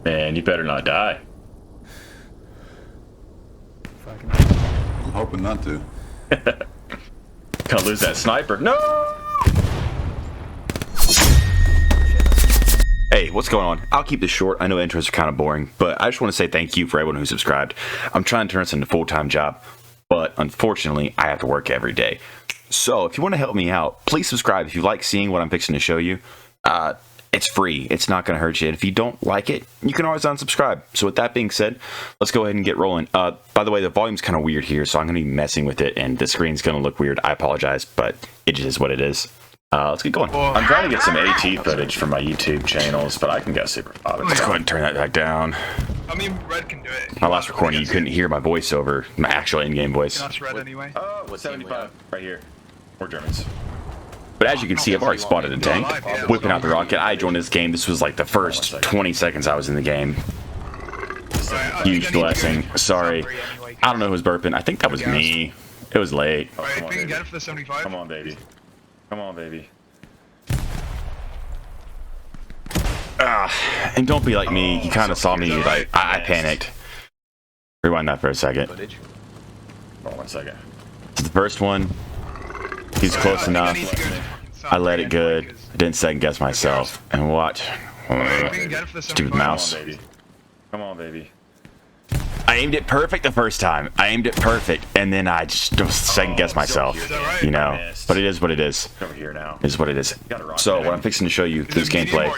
Man, you better not die. Fucking. I'm hoping not to. Gonna lose that sniper. No! Hey, what's going on? I'll keep this short. I know intros are kind of boring, but I just want to say thank you for everyone who subscribed. I'm trying to turn this into a full-time job, but unfortunately, I have to work every day. So if you want to help me out, please subscribe if you like seeing what I'm fixing to show you. It's free. It's not going to hurt you. And if you don't like it, you can always unsubscribe. So with that being said, let's go ahead and get rolling. By the way, the volume's kind of weird here, so I'm going to be messing with it, and the screen's going to look weird. I apologize, but it is what it is. Let's get going. I'm trying to get some AT footage for my YouTube channels, but I can go super father. Let's go ahead and turn that back down. I mean, Red can do it. My last recording, you couldn't hear my voiceover, my actual in-game voice. That's Red anyway. Oh, what's 75? Right here. We're Germans. But as you can see, I've already spotted a tank, whipping out the rocket. I joined this game. This was like the first 20 seconds I was in the game. Huge blessing. Sorry. I don't know who's burping. I think that was me. It was late. Alright, we can get it for the 75. Come on, baby. Come on, baby. And don't be like me. You kind of saw me. Like I panicked. Rewind that for a second. Hold on 1 second. So the first one, he's close enough. I let it good. Didn't second guess myself. And watch. Stupid mouse. Come on, baby. I aimed it perfect the first time. I aimed it perfect, and then I just don't second guess myself. You know, but it is what it is. Over here now. It is what it is. So what I'm fixing to show you through this gameplay,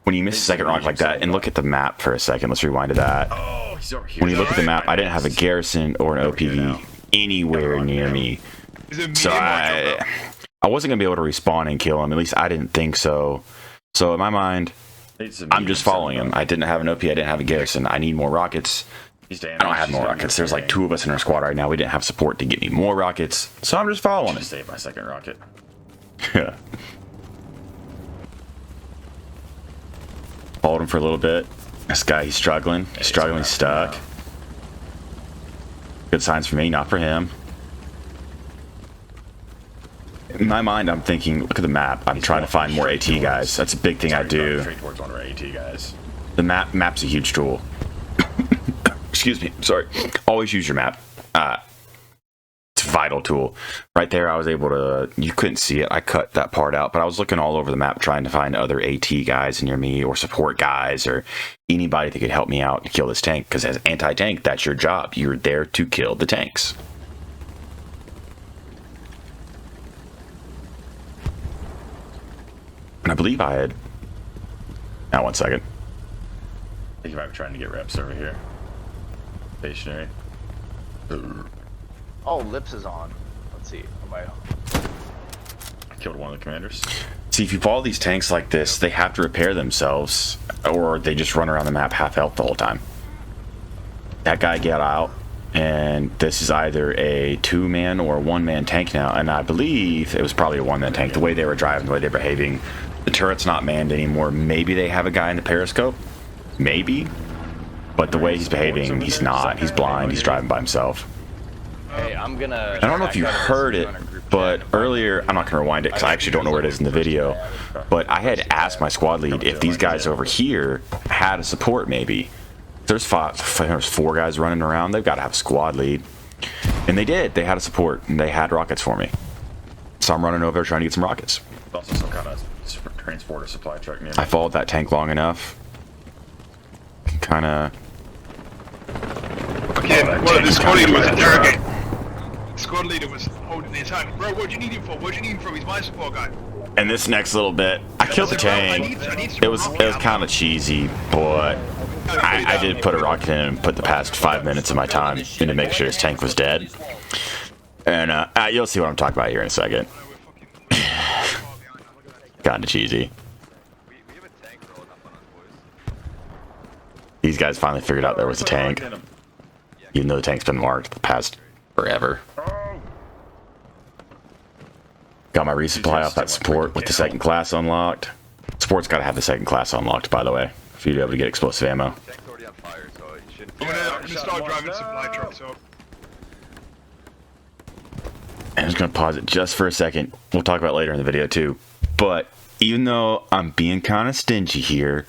when you miss a second rock like that, and look at the map for a second. Let's rewind to that. When you look at the map, I didn't have a garrison or an OPV anywhere near me, so I wasn't gonna be able to respawn and kill him. At least I didn't think so. So in my mind, I'm just following him. I didn't have an OP. I didn't have a garrison. I need more rockets. I don't have more rockets. There's like 2 of us in our squad right now. We didn't have support to get me more rockets, so I'm just following him. Save my second rocket. Yeah. Followed him for a little bit. This guy, he's struggling. He's struggling, stuck. Good signs for me, not for him. In my mind, I'm thinking, look at the map. I'm trying to find more AT guys. That's a big thing I do. The map's a huge tool. Excuse me, sorry. Always use your map. It's a vital tool. Right there, I was able to, you couldn't see it. I cut that part out, but I was looking all over the map trying to find other AT guys near me or support guys or anybody that could help me out to kill this tank, because as anti-tank, that's your job. You're there to kill the tanks. And I believe I had... Now, 1 second. I think you might be trying to get reps over here. Stationary. Oh, Lips is on. Let's see. Am I on? I killed one of the commanders. See, if you follow these tanks like this, they have to repair themselves, or they just run around the map half health the whole time. That guy got out, and this is either a 2-man or a 1-man tank now, and I believe it was probably a 1-man tank. The way they were driving, the way they're behaving, the turret's not manned anymore. Maybe they have a guy in the periscope. Maybe. But the way he's behaving, he's not. He's blind. He's driving by himself. Hey, I'm gonna... I don't know if you heard it, but earlier, I'm not going to rewind it because I actually don't know where it is in the video, but I had asked my squad lead if these guys over here had a support maybe. There's 4 guys running around. They've got to have a squad lead. And they did. They had a support, and they had rockets for me. So I'm running over there trying to get some rockets. Also some kind of transporter supply truck near me. I followed that tank long enough. Kind of... Okay, well, the squad leader was interrogating. The squad leader was holding his hand. Bro, what do you need him for? What do you need him for? He's my support guy. And this next little bit, I killed the tank. It was kind of cheesy, but I did put a rocket in and put the past 5 minutes of my time in to make sure his tank was dead. And you'll see what I'm talking about here in a second. Kinda cheesy. These guys finally figured out there was a tank, even though the tank's been marked the past forever. Got my resupply off that support with the 2nd class unlocked. Support's got to have the 2nd class unlocked, by the way, for you to be able to get explosive ammo. I'm gonna start driving supply trucks up. And I'm just going to pause it just for a second. We'll talk about it later in the video too. But even though I'm being kind of stingy here,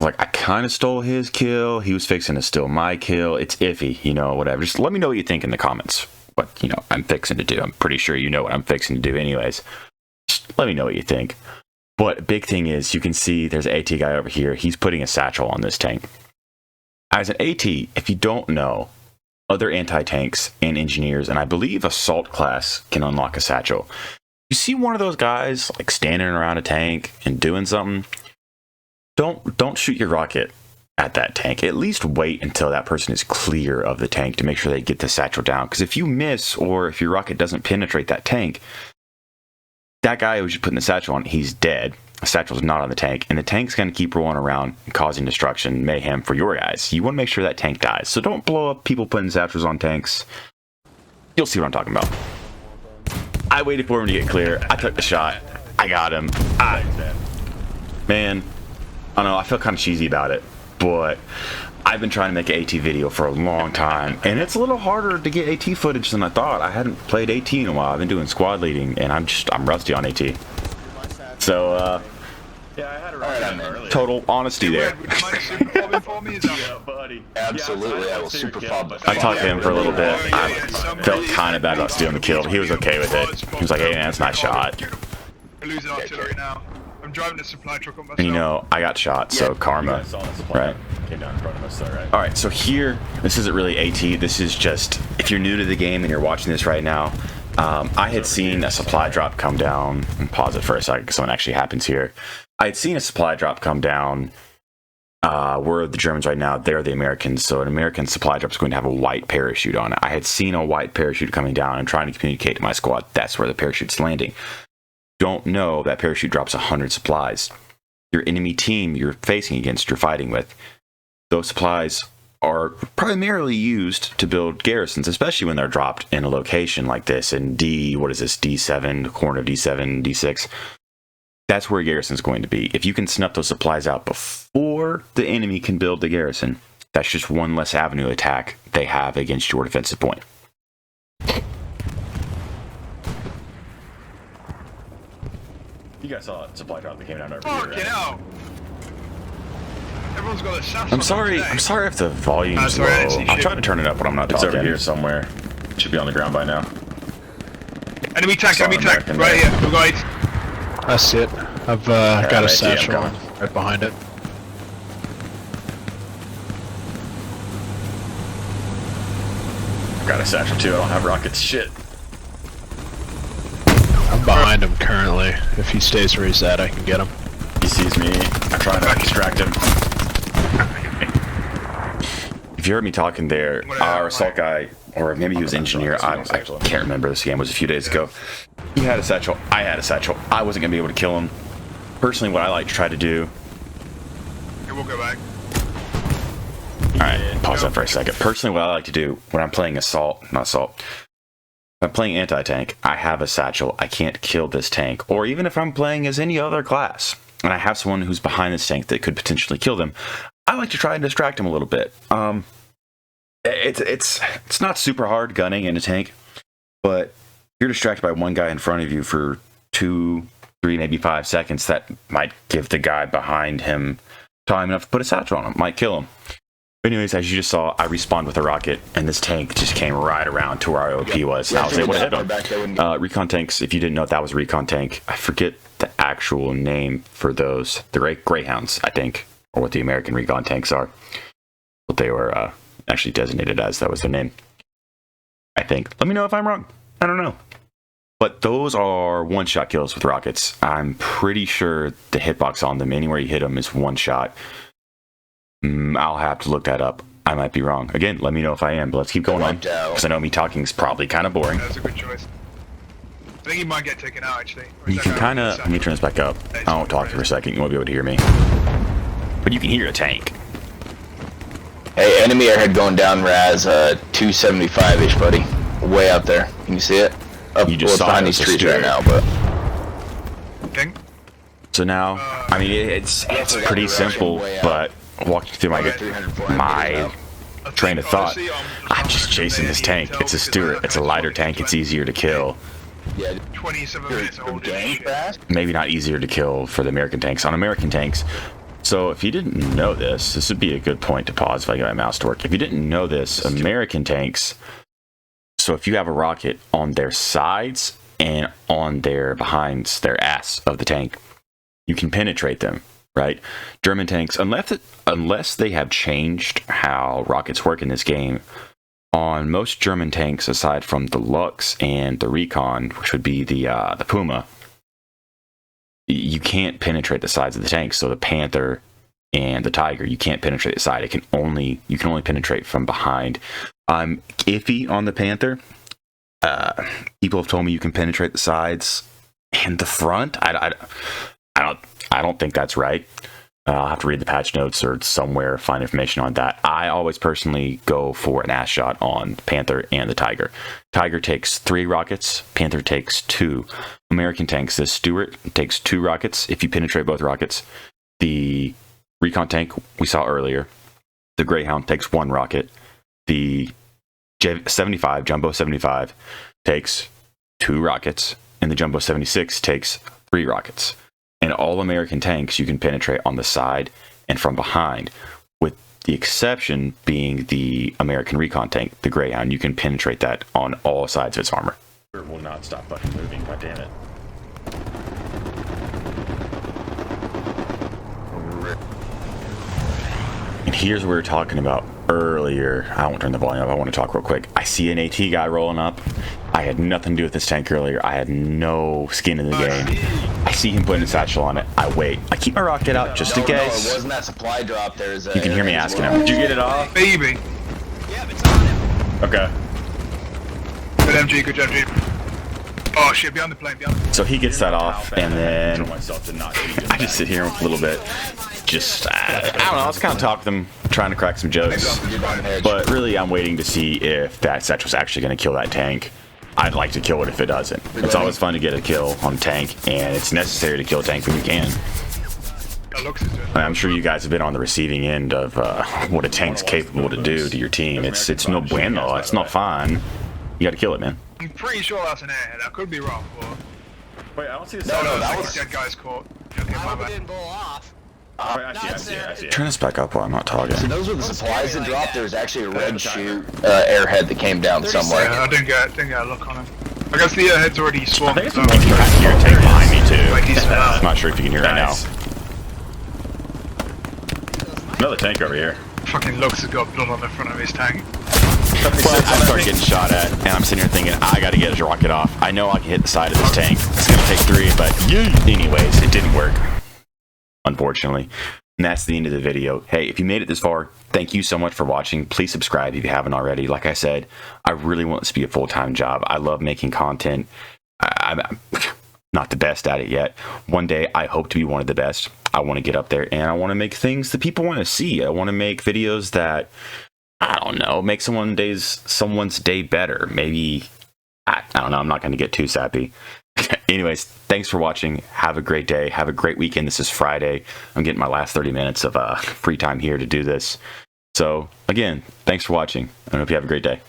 Like, I kind of stole his kill. He was fixing to steal my kill. It's iffy, you know, whatever. Just let me know what you think in the comments. What, you know, I'm fixing to do. I'm pretty sure you know what I'm fixing to do anyways. Just let me know what you think. But big thing is, you can see there's an AT guy over here. He's putting a satchel on this tank. As an AT, if you don't know, other anti-tanks and engineers, and I believe assault class can unlock a satchel. You see one of those guys like standing around a tank and doing something, don't shoot your rocket at that tank. At least wait until that person is clear of the tank to make sure they get the satchel down. Because if you miss, or if your rocket doesn't penetrate that tank, that guy who's putting the satchel on, he's dead. The satchel's not on the tank, and the tank's going to keep rolling around and causing destruction, mayhem for your guys. You want to make sure that tank dies. So don't blow up people putting satchels on tanks. You'll see what I'm talking about. I waited for him to get clear. I took the shot. I got him. Man, I don't know. I feel kind of cheesy about it, but I've been trying to make an AT video for a long time, and it's a little harder to get AT footage than I thought. I hadn't played AT in a while. I've been doing squad leading, and I'm rusty on AT. So, Yeah, I had it right earlier. total honesty there. Would you mind super fobbing for me? Is that Yeah, buddy. Absolutely, I will super fob. I talked to him for a little bit. I felt kind of bad about stealing the kill, but he was okay with it. He was like, hey man, it's a nice shot. We're losing artillery now. I'm driving the supply truck on myself. And you know, I got shot, so karma. Right. Came down in front of us, though, right? Alright, so here, this isn't really AT. This is just, if you're new to the game and you're watching this right now, I had seen a supply drop come down. And pause it for a second because something actually happens here. I had seen a supply drop come down. We're the Germans right now. They're the Americans. So an American supply drop is going to have a white parachute on it. I had seen a white parachute coming down and trying to communicate to my squad. That's where the parachute's landing. Don't know that parachute drops 100 supplies. Your enemy team you're facing against, you're fighting with, those supplies are primarily used to build garrisons, especially when they're dropped in a location like this in D7, the corner of D7, D6. That's where a garrison is going to be. If you can snuff those supplies out before the enemy can build the garrison, that's just one less avenue attack they have against your defensive point. You guys saw a supply drop that came down over here, Fucking hell. Everyone's got a sass I'm sorry if the volume's sorry, I didn't low. see I'll shit. try to turn it up when I'm not It's talking. over here somewhere. It should be on the ground by now. Enemy tank, enemy tank. American Right there. here. We got it. That's it. I've got a AT, I'm satchel coming. right behind it. Got a satchel too. I don't have rockets. Shit. I'm behind him currently. If he stays where he's at, I can get him. He sees me. I'm trying to distract him. If you heard me talking there, our assault guy, or maybe he was engineer, I can't remember. This game was a few days ago. He had a satchel. I had a satchel. I wasn't going to be able to kill him. Personally, what I like to try to do... Okay, we'll go back. Alright, pause that for a second. Personally, what I like to do when I'm playing if I'm playing anti-tank, I have a satchel. I can't kill this tank. Or even if I'm playing as any other class, and I have someone who's behind this tank that could potentially kill them, I like to try and distract him a little bit. It's not super hard gunning in a tank, but if you're distracted by one guy in front of you for 2, 3, maybe 5 seconds, that might give the guy behind him time enough to put a satchel on him, might kill him. But anyways, as you just saw, I respawned with a rocket, and this tank just came right around to where our OP was, and I was able to hit him. Recon tanks, if you didn't know that was a recon tank, I forget the actual name for those. The Greyhounds, I think, or what the American recon tanks are. What they were actually designated as, that was their name, I think. Let me know if I'm wrong. I don't know. But those are one-shot kills with rockets. I'm pretty sure the hitbox on them, anywhere you hit them, is one shot. I'll have to look that up. I might be wrong. Again, let me know if I am, but let's keep going on. Because I know me talking is probably kind of boring. That's a good choice. I think he might get taken out, actually. Or is You that can guy kind on of... the Let me turn this back up. I won't talk for a second. You won't be able to hear me. But you can hear a tank. Hey, enemy airhead going down, Raz, 275-ish, buddy. Way out there. Can you see it? Up, You just it's saw behind it, these it's a trees right steer. now, but... thing? So now, I mean, it's pretty simple, but walking through my train of thought, I'm just chasing this tank. It's a Stuart. It's a lighter tank. It's easier to kill. Yeah, 27 minutes old. dang fast. Maybe not easier to kill for the American tanks. On American tanks, So if you didn't know this, this would be a good point to pause if I get my mouse to work. If you didn't know this, American tanks, so if you have a rocket on their sides and on their behind their ass of the tank, you can penetrate them, right? German tanks, unless they have changed how rockets work in this game, on most German tanks, aside from the Lux and the Recon, which would be the Puma, you can't penetrate the sides of the tank. So the Panther and the Tiger, you can't penetrate the side. You can only penetrate from behind. I'm iffy on the Panther. People have told me you can penetrate the sides and the front. I don't think that's right. I'll have to read the patch notes or somewhere find information on that. I always personally go for an ass shot on Panther and the Tiger. Tiger takes 3 rockets. Panther takes 2. American tanks, this Stuart takes 2 rockets if you penetrate both rockets. The Recon tank we saw earlier, the Greyhound, takes 1 rocket. The J-75, Jumbo 75, takes 2 rockets. And the Jumbo 76 takes 3 rockets. And all American tanks you can penetrate on the side and from behind, with the exception being the American Recon tank, the Greyhound. You can penetrate that on all sides of its armor. It will not stop fucking moving, god damn it. And here's what we were talking about earlier. I won't turn the volume up. I want to talk real quick. I see an AT guy rolling up. I had nothing to do with this tank earlier. I had no skin in the game. I see him putting a satchel on it. I wait. I keep my rocket out just in case. No, it wasn't that supply drop. There's You can hear me asking him, did you get it off? Baby. Okay. Good MG, good job, G. Oh shit, behind the plane, behind the plane. So he gets that off, and then I myself to not shoot I just sit here a little bit. Just, I don't know, I was kind of talking to them, trying to crack some jokes. But really, I'm waiting to see if that satchel's actually going to kill that tank. I'd like to kill it if it doesn't. It's always fun to get a kill on a tank, and it's necessary to kill a tank when you can. I'm sure you guys have been on the receiving end of what a tank's capable to do to your team. It's no bueno. It's not fine. You got to kill it, man. I'm pretty sure that's an airhead. I could be wrong, but... Wait, I don't see the No, that was... was dead guy's caught. Okay, my bad. didn't blow off. Wait, I see it. Turn this back up while I'm not talking. So those were the supplies that dropped. There's actually a red chute airhead that came down somewhere. Yeah, I didn't get a look on him. I guess the airhead's already swung. I think it's you can hear a tank behind me too. Like he's I'm not sure if you can hear it right now. Nice. Another tank over here. Fucking Lux has got blood on the front of his tank. Well, I start getting shot at, and I'm sitting here thinking, I gotta get his rocket off. I know I can hit the side of this tank. It's gonna take 3, but anyways, it didn't work, unfortunately. And that's the end of the video. Hey, if you made it this far, thank you so much for watching. Please subscribe if you haven't already. Like I said, I really want this to be a full-time job. I love making content. I'm not the best at it yet. One day, I hope to be one of the best. I want to get up there, and I want to make things that people want to see. I want to make videos that, I don't know, make someone's day better. Maybe, I don't know, I'm not going to get too sappy. Anyways, thanks for watching. Have a great day. Have a great weekend. This is Friday. I'm getting my last 30 minutes of free time here to do this. So, again, thanks for watching. I hope you have a great day.